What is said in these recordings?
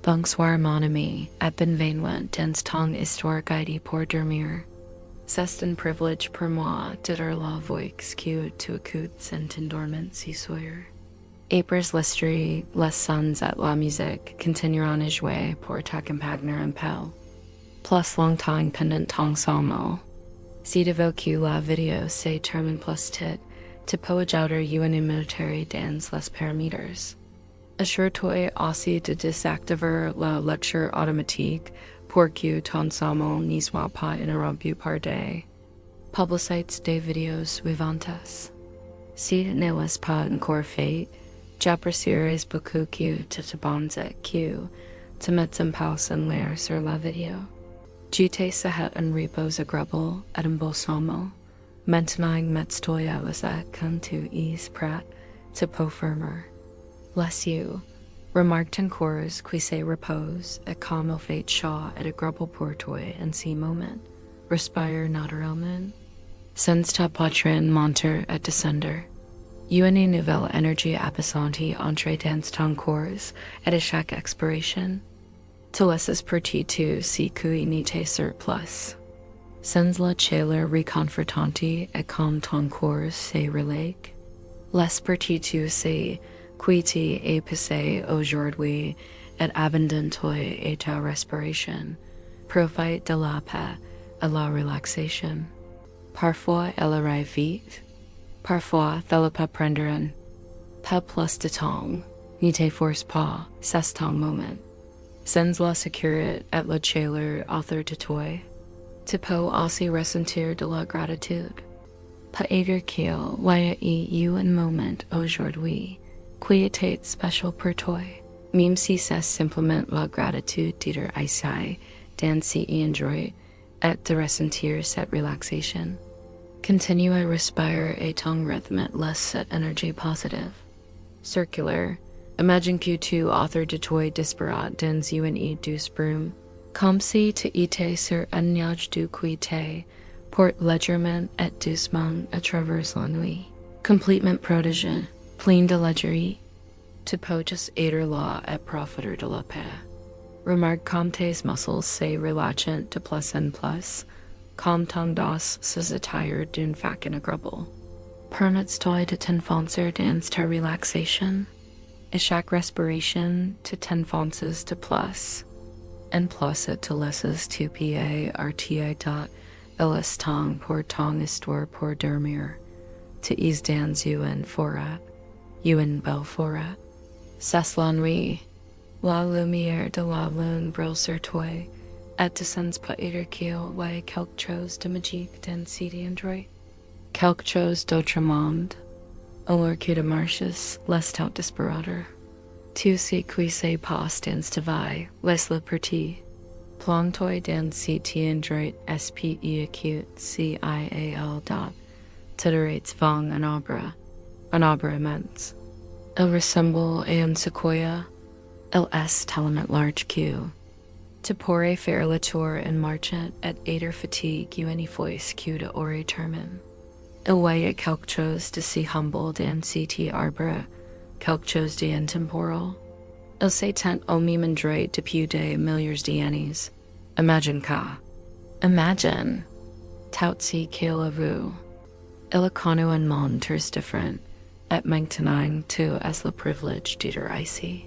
Bonsoir mon ami, bienvenue dans ton histoire guidée pour dormir. C'est un privilège pour moi d'être la voix que tu écoutes en t'endormant ce soir. Après l'histoire, les sons et la musique continueront à jouer pour t'accompagner un peu. Plus longtemps pendant ton sommeil. Si tu veux que la vidéo se termine plus tôt, tu peux ajouter une militaire dans les paramètres. Assure-toi aussi de désactiver la lecture automatique pour que ton sommeil ne soit pas interrompu par des publicités des vidéos suivantes. Si tu ne l'as pas encore fait, j'apprécierais beaucoup que tu t'abonnes et que tu mettes un pouce en l'air sur la vidéo. Je te souhaite un repos agréable et un beau sommeil. Maintenant, mets-toi à l'aise quand tu es prêt, tu peux fermer les yeux. Remarque ton corps qui se repose et comme il fait chaud et agréable pour toi en ce moment. Respire naturellement. Sens ta poitrine monter et descendre. Une nouvelle énergie apaisante entre dans ton corps et à chaque expiration. Tu laisses partir tout ce qui n'était surplus. Sens la chaleur réconfortante et comme ton corps se relaxe. Laisse partir tout ce qui t'est passé aujourd'hui et abandonne-toi à ta respiration. Profite de la paix et la relaxation. Parfois elle arrive vite. Parfois tu le peux prendre un peu plus de temps. Ne te force pas, c'est ton moment. Sens la sécurité et la chaleur autour de toi. Tu peux aussi ressentir de la gratitude. Peut-être qu'il y a eu un moment aujourd'hui qui était spécial pour toi, même si c'est simplement la gratitude d'être ici, dans cet endroit, et de ressentir cette relaxation. Continue à respirer et ton rythme laisse cette énergie positive. Circulaire. Imagine que tu autour de toi disparate dans une île douce brume, comme si tu étais sur un nuage doux qui te porte légèrement et doucement à travers la nuit. Complètement protégé, plein de légèreté. Tu peux juste être là et profiter de la paix. Remarque comme tes muscles se relâchent de plus en plus, comme ton dos s'étire d'une façon agréable. Permets-toi de t'enfoncer dans ta relaxation. À chaque respiration, tu t'enfonces de plus. En plus, tu laisses tes pieds arrêter l'instant pour ton histoire pour dormir. Tu es dans une forêt, une belle forêt. C'est la nuit. La lumière de la lune brille sur toi, et tu sens peut-être qu'il y a quelque chose de magique dans cet endroit. Quelque chose d'autre monde. Alors que tu marches, laisse-toi disparaître. Tout ce qui se passe dans ta vie, laisse-le partir. Plonge-toi dans cet endroit spécial. Tu te devant un arbre immense. Il ressemble à un séquoia. Il est tellement large que tu pourrais faire le tour en marchant et être fatigué une fois que tu aurais terminé. Il y a quelque chose de si humble dans cet arbre, quelque chose d'intemporel. Il s'étend au même endroit depuis des milliers d'années. Imagine qu'à. Imagine. Tout ce qu'il a vu. Il a connu un monde très différent. Et maintenant, tu as le privilège d'être ici.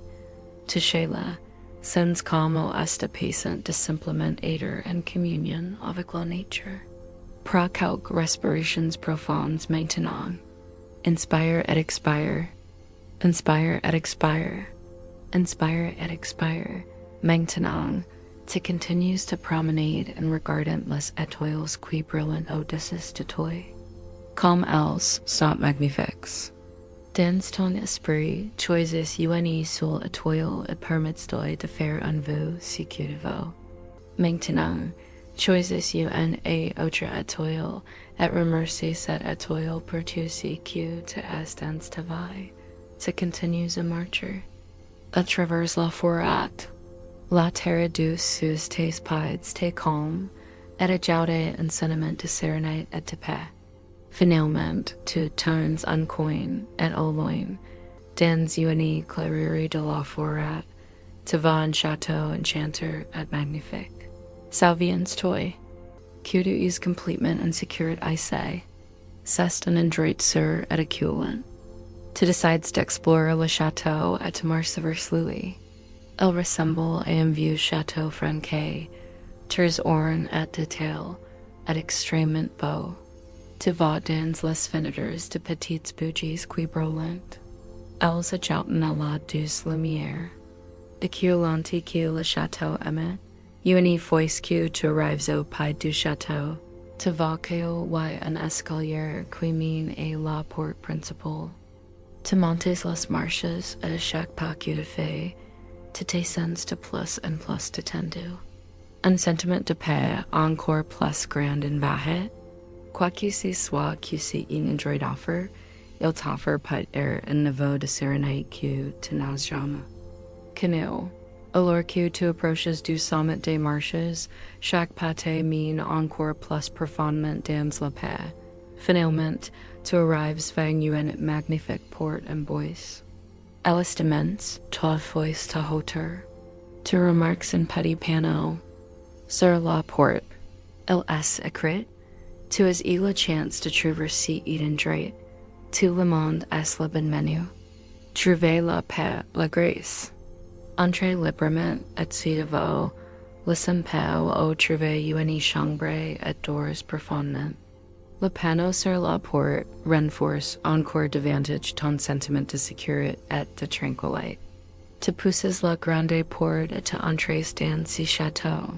Tu sais là, sens comme il est apaisant de simplement être en communion avec la nature. Prends quelques respirations profondes maintenant. Inspire et expire. Inspire et expire. Inspire et expire. Maintenant, tu continues de promener en regardant les étoiles qui brillent au-dessus de toi. Comme elles sont magnifiques. Dans ton esprit, choisis une seule étoile et permets-toi de faire en vue ce que tu veux. Maintenant, choisis une et autre étoile et remercie cette étoile pour tout ce que tu as dans ta vie. Tu continues à marcher. À travers la forêt, la terre douce sous tes pieds te calme et ajoute un sentiment de sérénité et de paix. Finalement, tu tournes un coin et au loin, dans une clairière de la forêt, te va en château enchanter et magnifique. Salvian's toy. Que to ease completement and secure it I say. C'est un endroit sur et acculent. To decides d'explorer le château et to marcher vers lui. Il ressemble à un vieux château franquais, très orné et détaillé, et extrêmement beau. Te va dans les fenêtres de petites bougies qui brûlent. Elles ajoutent à la douce lumière. De que que le château aime, une fois que tu arrives au pied du château, te va qu'il y un escalier qui mène à la porte principale. Te montes les marches et chaque pas que tu fais, te descends de plus en plus détendu. Un sentiment de paix encore plus grand en vahet. Quoi que ce soit que c'est un endroit d'offre, il t'offre pas un niveau de sérénité que tu n'as jamais. Canoe. Alors que tu approches du sommet des marches, chaque pas te mène encore plus profondément dans la paix. Finalement, tu arrives vers une magnifique porte en bois. Elle est immense, ta fois ta hauteur. Tu remarques un petit panneau sur la porte. Il est écrit, tu as eu la chance de traverser un endroit. Tout le monde est le bienvenu. Trouvez la paix, la grâce. Entrez librement et si vous laissez pas ou trouver une chambre et dors profondément. Le panneau sur la porte renforce encore davantage ton sentiment de sécurité et de tranquillité. Tu pousses la grande porte et tu entres dans ce château.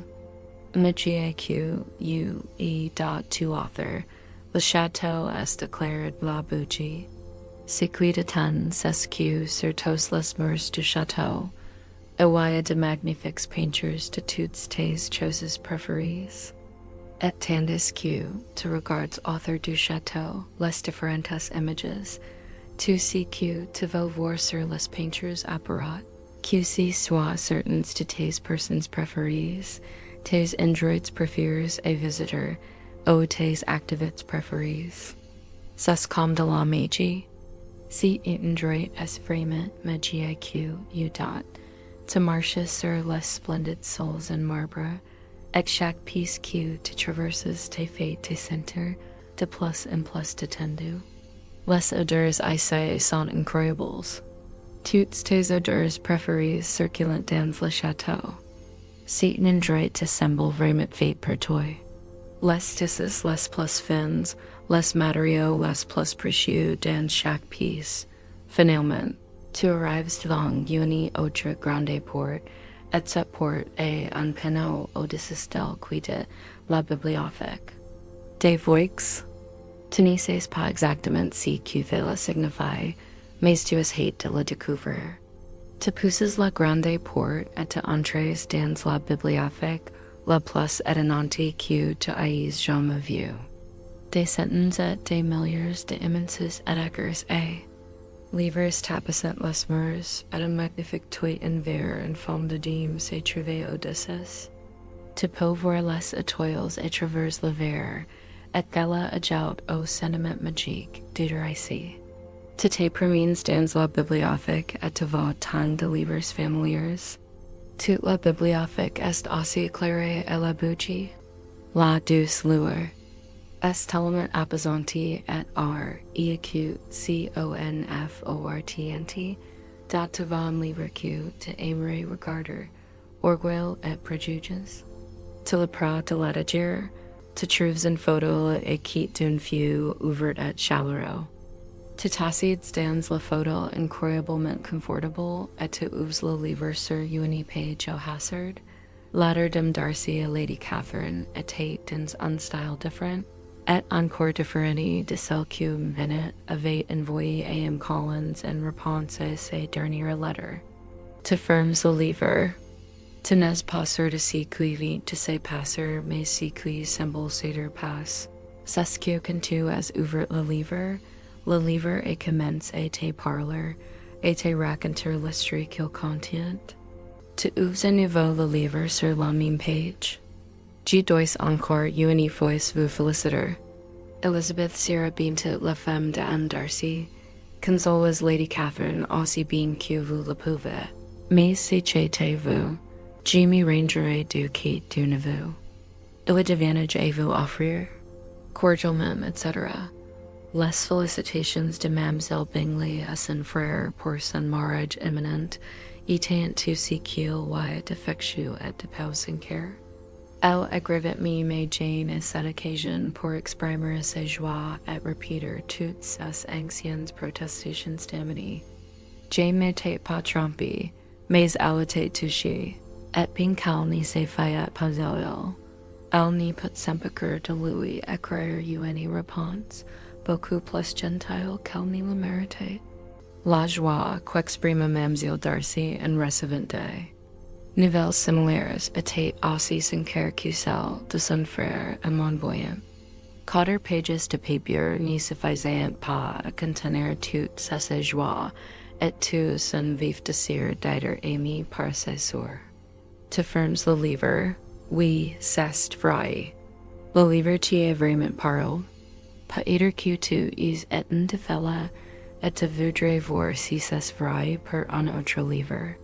Magique, you dot to author. Le château est déclaré la bougie. Ce qui détend c'est que sur tous les murs du château, il y a de magnifiques peintures de toutes tes choses préférées. Et tandis que tu regardes author du château, les différentes images, tu sais que tu vas voir sur les peintures apparat, que ce soit certaines de tes personnes préférées, tes endroits préférés à visiter, ou tes activités préférées. C'est comme de la magie. Si un endroit est vraiment magique you dot, tu marches sur les splendides sols en marbre, et chaque piece que tu traverses te fait te sentir de plus en plus détendu. Les odeurs ici sont incroyables. Toutes tes odeurs préférées circulent dans le château. C'est un endroit te semble vraiment fait pour toi. Les tissus les plus fins, les matériaux les plus précieux dans chaque pièce. Finalement, tu arrives devant une autre grande porte, et cette porte est un panneau au-dessus d'elle qui dit la bibliothèque. Des voix, tu ne sais pas exactement ce que cela signifie, mais tu as hâte de le découvrir. Tu pousses la grande porte et tu entres dans la bibliothèque la plus étonnante que tu aies jamais vue. Des centaines et des milliers d'immenses étagères et livres tapissent les murs et un magnifique toit en verre en forme de dîme s'est trouvé au-dessus. Tu peux voir les étoiles à travers le verre et cela ajoute au sentiment magique d'être ici. Tu te promènes dans la bibliothèque et tu vois tant de livres familiers. Toute la bibliothèque est aussi éclairée à la bougie. La douce lueur est tellement apaisante et art confortant dat tu vas un livre que tu aimerais regarder, orgueil et préjugés. Tu le prends de la légère, tu trouves une photo et quitte d'une vue ouverte et chaleureuse. Tu t'assieds dans la photo incroyablement confortable et tu ouvres le livre sur une page au hasard. Lettre de Darcy à Lady Catherine était dans un style différent et encore différent de celle que Bennett avait envoyée à M. Collins en réponse à ses dernières lettres. Tu fermes le livre. Tu n'es pas sûr de ce qui vient de se passer, mais ce qui semble s'être passé. C'est ce que quand tu as ouvert le livre et commence à te parler et te raconter l'histoire qu'il contient. Tu ouvres à nouveau le livre sur la même page. Je dois encore une fois vous féliciter. Elizabeth sera bientôt la femme d'Anne Darcy, consoles Lady Catherine aussi bien que vous le pouvez. Mysticez-vous, Jimmy rangerez du quitte du neveu. Il advantage à vous offrir, cordial même, etc. Les félicitations de Mademoiselle Bingley à son frère pour son mariage imminent, étant aussi qu'il y d'affection et de pause en cœur. Elle agrivait me Jane à cette occasion pour exprimer ses joies et répéter toutes ses anciennes protestations d'amitié. Jane n'était pas trompée, mais elle était touchée, et bien qu'elle n'y s'est fait pas elle. Elle n'y put s'empêcher de lui écrire une réponse beaucoup plus gentile qu'elle n'y le méritait. La joie qu'exprima Mademoiselle Darcy en recevant des nouvelles similaires était aussi sincère que celle de son frère en m'envoyant. 4 pages de papier n'y suffisaient pas à contenir toutes ces joies et tout son vif désir d'être aimé par ses sœurs. Tu fermes le livre. Oui, c'est vrai. Le livre t'y est vraiment parole. Peut-être que tu es étonné de cela et tu voudrais voir si c'est vrai pour un autre livre.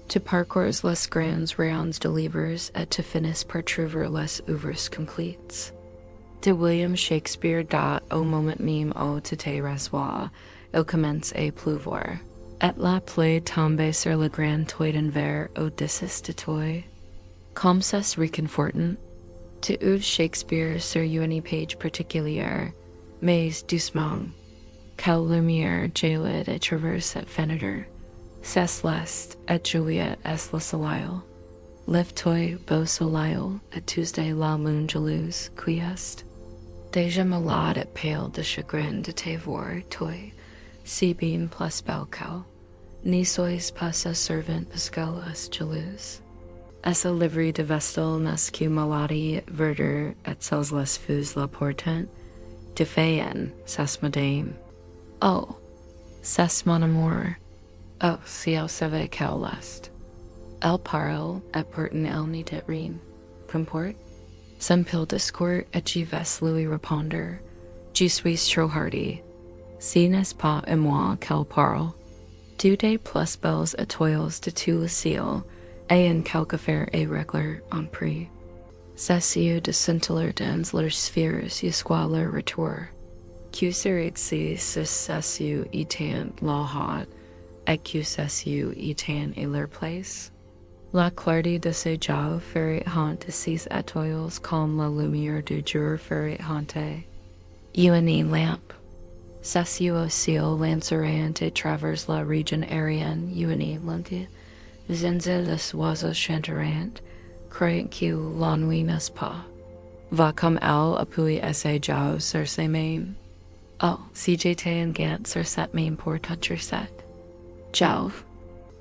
Tu parcours les grands rayons de livres et tu finis par trouver les œuvres complètes. De William Shakespeare date au moment même où tu te rassois, il commence à pleuvoir. Et la pluie tombe sur le grand toit d'envers au dessus de toi. Comme c'est réconfortant, tu ouvres Shakespeare sur une page particulière, mais doucement. Quelle lumière gelide et traverse cette fenêtre. C'est céleste et Juliet est le soleil. Lève-toi, beau soleil, et Tuesday la lune jalouse, qui est. Déjà malade et pâle de chagrin de te voir, toi, si bien plus belle qu'elle. N'y sois pas sa servante parce qu'elle est jalouse. Est-ce le livre de vestal n'est que maladie, verdure, et celles les fous la portent? De fait, c'est madame. Oh, c'est mon amour. Oh, si elle savait qu'elle est. Elle parle, et pourtant elle n'y dit rien. Qu'importe. Son pile discours et j'y vais lui répondre. Je suis trop hardy. Si n'est pas à moi qu'elle parle. Tu des plus belles étoiles de tout le ciel, et en quelque affaire et régler en prix. Ces yeux de scintiller dans leurs sphères jusqu'à leur retour. Que serait si ces yeux étaient la hâte, et que ces yeux étaient à leur place? La clarté de ces yeux ferait hante ces étoiles comme la lumière du jour ferait hanter. Une lampe. Ces yeux au ciel lanceront à travers la région aérienne une langue. Zinze les oiseaux chanteront, croyant que l'ennui n'est pas. Va comme elle appuie ses yeux sur ses mains. Oh, si j'étais un gant sur cette main pour toucher cette. Jove.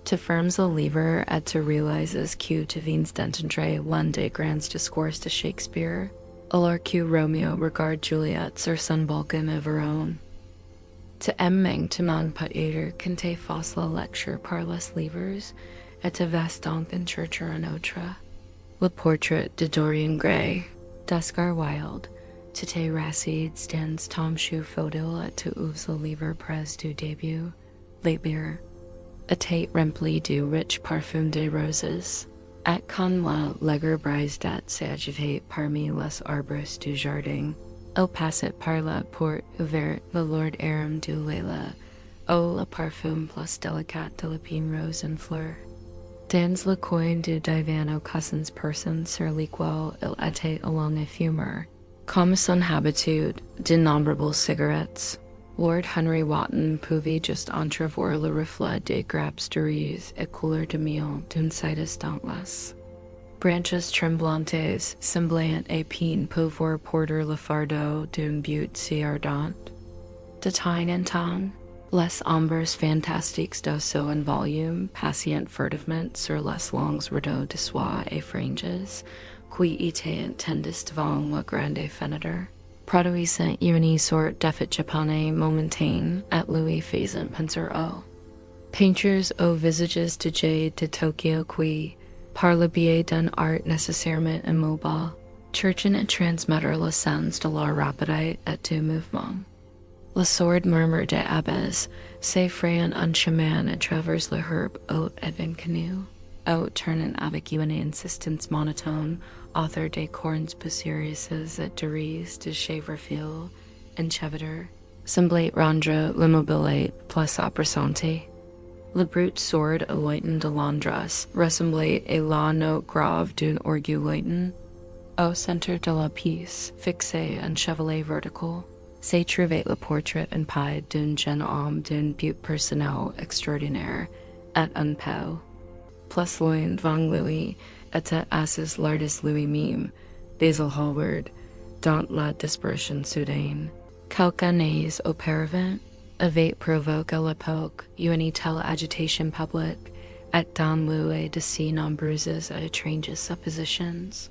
Tu fermes le livre et tu réalises que tu viens d'entendre l'un des grands discours de Shakespeare, alors que Romeo regarde Juliette sur son balcon à Vérone. Tu aimes maintenant peut-être quand tu fasses la lecture par les livres, et tu vas donc en chercher un autre. Le portrait de Dorian Gray, d'Oscar Wilde. Tu te rassis dans ton chou fauteuil et tu ouvres le livre près du début, les bières. A tête remplie du riche parfum des roses. Et quand la légère brise date s'agite parmi les arbres du jardin, il passe par la porte ouverte le Lord Aram du Leila, au le parfum plus délicat de la pine rose en fleur. Dans le coin du divan aux cousins personnes sur lesquelles il était along à fumer, comme son habitude, d'innombrables cigarettes. Lord Henry Wotton pouvait juste entrevoir le reflet des grappes de riz et couleur de miel d'une side dauntless. Branches tremblantes, semblant épines pouvoir porter le fardeau d'une butte si ardente. De temps en temps, les ombres fantastiques d'oiseaux en volume passent furtivement sur les longs rideaux de soie et fringes, qui étaient tendus devant la grande fenêtre, produisant une sorte d'effet japonais momentan et lui faisant penser au. Peintures aux visages de jade de Tokyo qui, par le biais d'un art nécessairement immobile, cherchent à transmettre le sens de leur rapidité et du mouvement. Le sword murmure de abbes, say freyan un chemin et travers le herbe haute et canoe. Haute turn avec une insistance monotone, author des cornes poussiéreuses et derises de chevrefil, enchevêtreur. Semblait rendre l'immobilité plus oppressante. Le brute sword a lointain de Londres ressemblait à la note grave d'un orgue lointain. Au centre de la pièce, fixé un chevalet vertical, s'est trouvé le portrait en paille d'un jeune homme d'une beauté personnelle extraordinaire, et un peu plus loin devant lui était assis l'artiste lui-même, Basil Hallward, dans la dispersion soudaine. Quelques années auparavant avait provoqué à l'époque une telle agitation publique, et dans lieu de si nombreuses et étranges suppositions.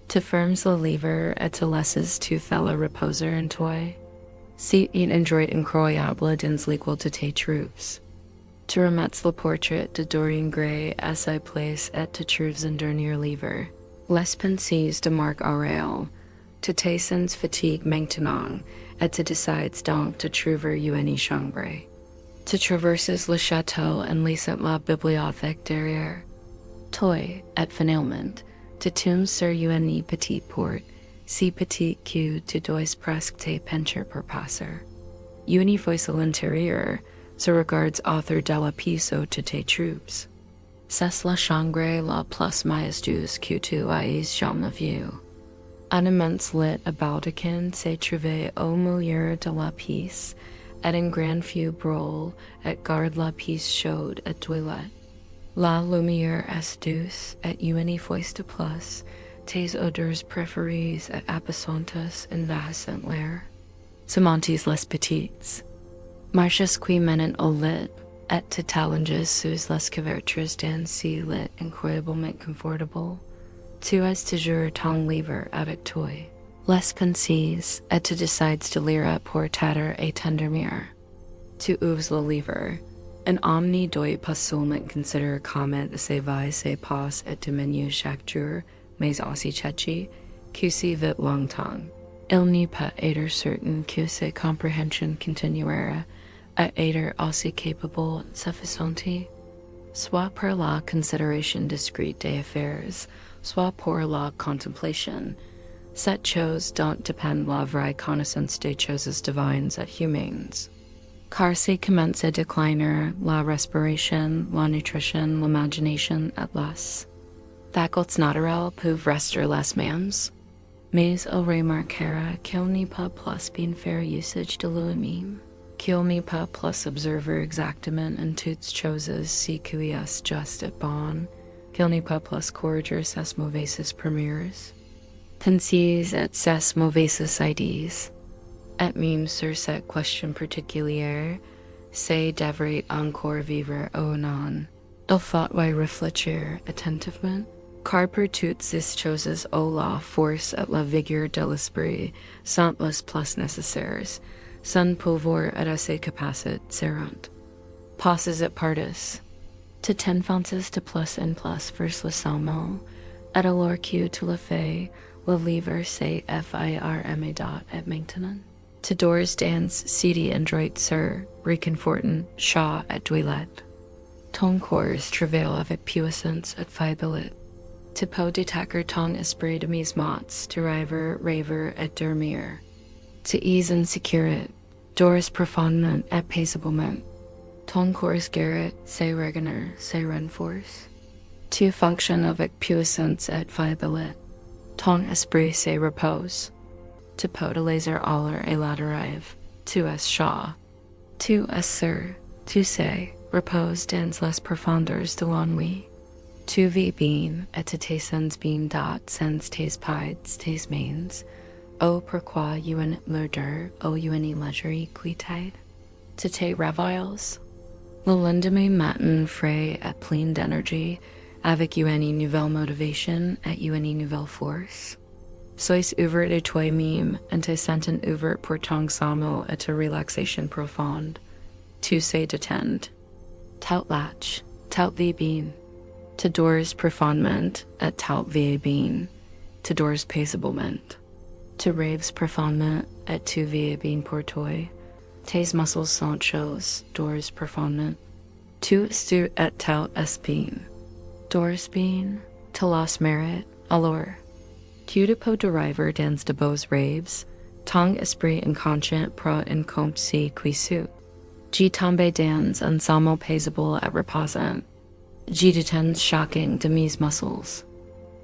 Tu fermes le livre et te laisses tout faire reposer en toi. C'est un endroit incroyable dans l'école de tes troupes. Tu remets le portrait de Dorian Gray à sa place et te trouves un dernier livre, Les Pensées de Marc Aurèle. Tu te sens fatigué maintenant et tu décides donc de trouver une chambre. Tu traverses le château en laissant la bibliothèque derrière. Toi, et finalement, tu tombes sur une petite porte, si petite que tu dois presque te pencher pour passer. Une fois à l'intérieur, tu regardes autour de la pièce où tu te trouves. C'est la chambre la plus majestueuse que tu aies jamais vue. Un immense lit à baldaquin s'est trouvé au milieu de la pièce, et un grand feu brûle et garde la pièce chaude et toilette. La lumière est douce et une fois de plus, tes odeurs préférées et apaisantes envahissent l'air. Tu montes les petites. Marches qui mènent au lit, et te t'allonges sous les couvertures d'un si lit incroyablement confortable. Tu as toujours ton livre avec toi. Les Pensées, et tu décides de lire pour t'aider à t'endormir. Tu ouvres le livre. Un homme ne doit pas seulement considérer comment ses vies se passent et diminuent chaque jour, mais aussi chercher que si vite longtemps. Il n'est pas être certain que sa compréhension continuera et être aussi capable et suffisante, soit pour la considération discrète des affaires, soit pour la contemplation. Cette chose dont dépend la vraie connaissance des choses divines et humaines. Car c'est commence à décliner la respiration, la nutrition, l'imagination et les facultés naturelles peuvent rester les mêmes, mais il remarquera qu'il n'est pas plus bien faire usage de lui-même, qu'il n'est pas plus observer exactement en toutes choses ce qui est juste et bon, qu'il n'est pas plus corriger ses mauvaises premières pensées et ses mauvaises idées. Et même sur cette question particulière, c'est devrait encore vivre ou non. Il faut y réfléchir attentivement, car pour toutes ces choses où la force et la vigueur de l'esprit sont les plus nécessaires, son pouvoir et ses capacités seront. Passes et parties. Tu t'enfonces de plus en plus vers le sommeil, et alors que tu le fais, le livre c'est firme et maintenant. Tu dors dans city and droit sur, réconfortant, chat et toilette. Ton corps travaille avec puissance et fiabilité. Tu peux détaquer ton esprit de mismots, de rêver et dormir. Tu es en sécurité, dors profondément et paisiblement. Ton corps guérit, se régénère, se renforce. Tu fonctionnes avec puissance et fiabilité. Ton esprit se repose. Tu peux te laisser aller et la dérive. Tu es chaud. Tu es sûr. Tu sais, repose dans les profondeurs de l'ennui. Tu vis bien et tu te sens bien dans sans tes pieds, tes mains. Oh, pourquoi une lourdeur, oh, une légèreté quiétude. Tu te réveilles. Le lendemain matin frais et plein d'énergie, avec une nouvelle motivation et une nouvelle force. Sois ouvert à toi-même et te sentant ouvert pour ton sommeil et ta relaxation profonde. Tu sais détendre. Tout lâche, tout va bien. Tu dors profondément et tout va bien. Tu dors paisiblement. Tu rêves profondément et tout va bien pour toi. tes muscles sont choses, doors performant. Tu stu et tau espine. Doors bean, telos merit, alors. Tu de po deriver dans de beaux rêves, tong esprit inconscient pro incomp si qui su. G tombe dans ensemble paisible et reposant. G detends shocking de mes muscles.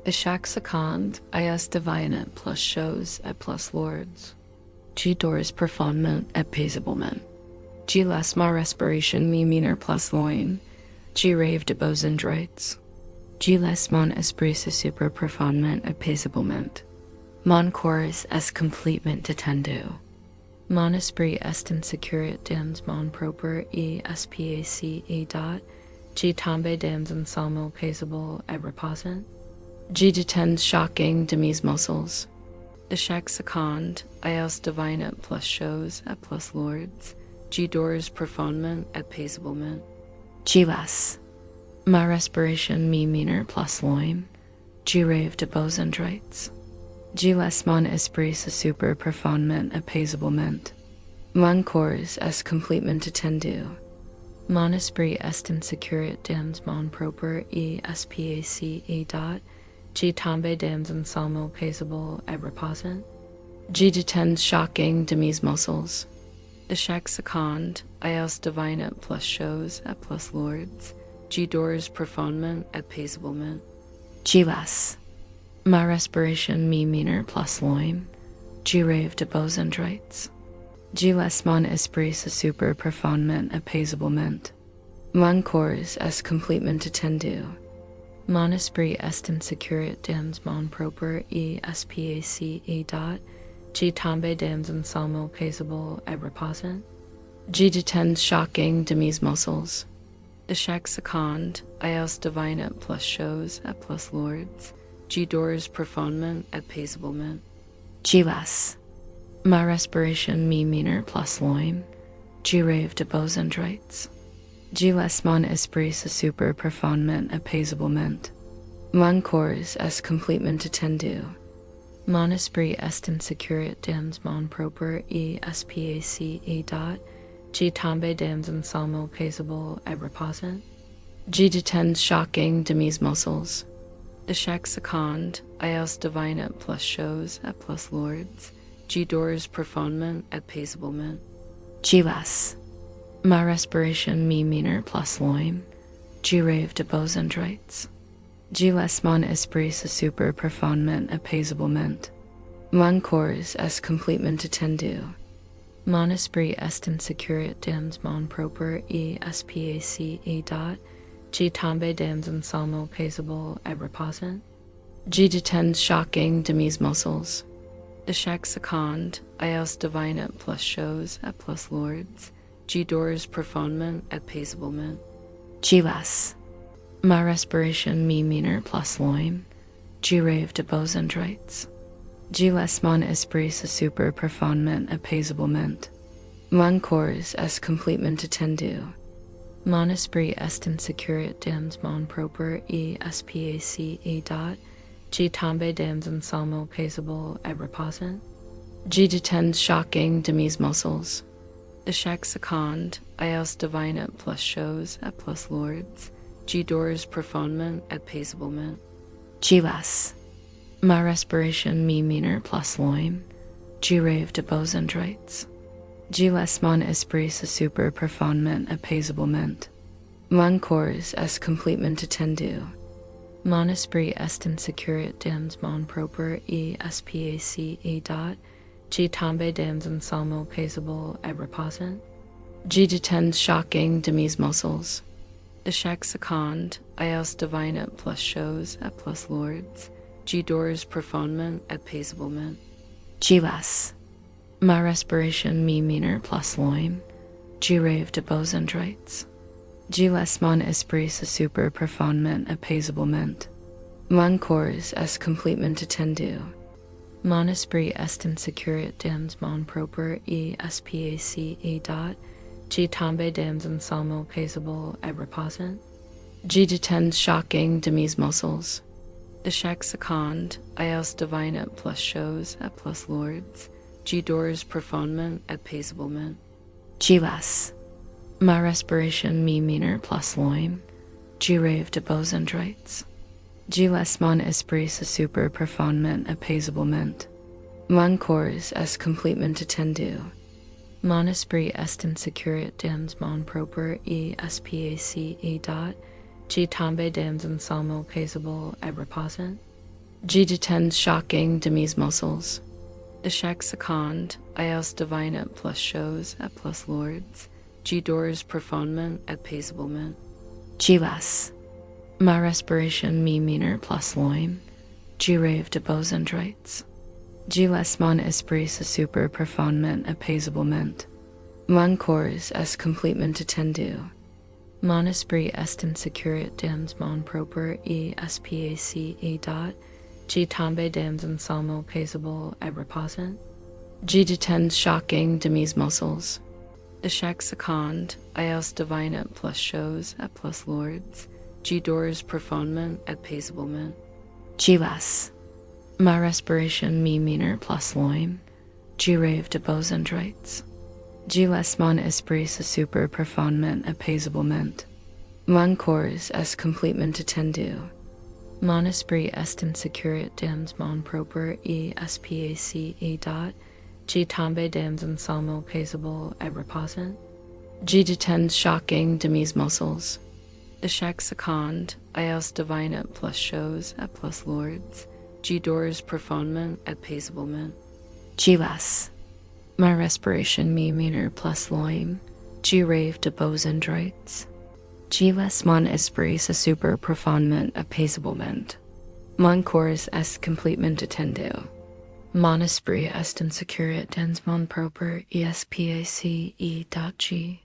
A chaque seconde, ias divinant plus choses et plus lords. G doors profondement et paisiblement. G laisse ma respiration me minor plus loin. G rave de beaux endroits. G laisse mon esprit se super profondement et paisiblement. Mon corps est complètement détendu. Mon esprit est insécure dans mon propre espace et dot. G tombe dans ensemble paisible et reposant. G detends shocking de mes muscles. A chaque seconde, ios divinant plus choses et plus lords. G doors profondement et paisiblement. G laisse ma respiration me minor plus loin. G rave de beaux endroits. G laisse mon esprit se super profondement et paisiblement. Mon corps est complètement détendu. Mon esprit est insécure dans mon propre espace et dot. G tombe dans ensemble paisible et reposant. G detends shocking de mes muscles. A chaque seconde, ios divinant plus choses et plus lords. G doors profondement et paisiblement. G laisse ma respiration me minor plus loin. G rave de beaux endroits. G laisse mon esprit se super profondement et paisiblement. Mon corps est complètement détendu. Mon esprit est insécure dans mon propre espace et dot. G tombe dans ensemble paisible et reposant. G detends shocking de mes muscles. A chaque seconde, ios divinant plus choses et plus lords. G doors profondement et paisiblement. G laisse ma respiration me minor plus loin. G rave de beaux endroits. G laisse mon esprit se super profondement et paisiblement. Mon corps est complètement détendu. Mon esprit est insécure dans mon propre espace et dot. G tombe dans ensemble paisible et reposant. G detends shocking de mes muscles. A chaque seconde, ios divinant plus choses et plus lords. G doors profondement et paisiblement. G laisse ma respiration me minor plus loin. G rave de beaux endroits. G laisse mon esprit se super profondement et paisiblement. Mon corps est complètement détendu. Mon esprit est insécure dans mon propre espace et dot. G tombe dans ensemble paisible et reposant. G detends shocking de mes muscles. A chaque seconde, ios divinant plus choses et plus lords. G doors profondement et paisiblement. G laisse ma respiration me minor plus loin. G rave de beaux endroits. G laisse mon esprit se super profondement et paisiblement. Mon corps est complètement détendu. Mon esprit est insécure dans mon propre espace et dot. G tombe dans ensemble paisible et reposant. G detends shocking de mes muscles. A chaque seconde, ios divinant plus choses et plus lords. G doors profondement et paisiblement. G laisse ma respiration me minor plus loin. G rave de beaux endroits. G laisse mon esprit se super profondement et paisiblement. Mon corps est complètement détendu. Mon esprit est insécure dans mon propre espace et dot. G tombe dans ensemble paisible et reposant. G detends shocking de mes muscles. A chaque seconde, ios divinant plus choses et plus lords. G doors profondement et paisiblement. G laisse ma respiration me minor plus loin. G rave de beaux endroits. G laisse mon esprit se super profondement et paisiblement. Mon corps est complètement détendu. Mon esprit est insécure dans mon propre espace et dot. G tombe dans ensemble paisible et reposant. G detends shocking de mes muscles. A chaque seconde, ios divinant plus choses et plus lords. G doors profondement et paisiblement. G less. Ma respiration mi minor plus loin. G rave de beaux endroits. G less mon esprit se super profondement apaisablement. Mon corps est complètement attendu. Mon esprit est insécure dans mon propre espace dot. G tombe dans un sommeil paisible et reposant. G détend shocking de mes muscles. De chaque seconde, ios divine plus choses et plus lords. G dors profondement et paisiblement. G less. Ma respiration mi minor plus loin. G rave de beaux endroits. G less mon esprit se super profondement apaisablement. Mon corps est complètement attendu. Mon esprit est insécure dans mon propre espace dot. G tombe dans un sommeil paisible et reposant. G détend shocking de mes muscles. De chaque seconde, ios divine plus choses et plus lords. G dors profondement et paisiblement. G less. Ma respiration mi minor plus loin. G rave de beaux endroits. G less mon esprit se super profondement apaisablement. Mon corps est complètement attendu. Mon esprit est insécure dans mon propre espace dot. G tombe dans un sommeil paisible et reposant. G détend shocking de mes muscles. De chaque seconde, ios divine plus choses et plus lords. G dors profondement et paisiblement. G less. Ma respiration mi minor plus loin. G rave de beaux endroits. G less mon esprit se super profondement apaisablement. Mon corps est complètement attendu. Mon esprit est insécure dans mon propre espace dot. G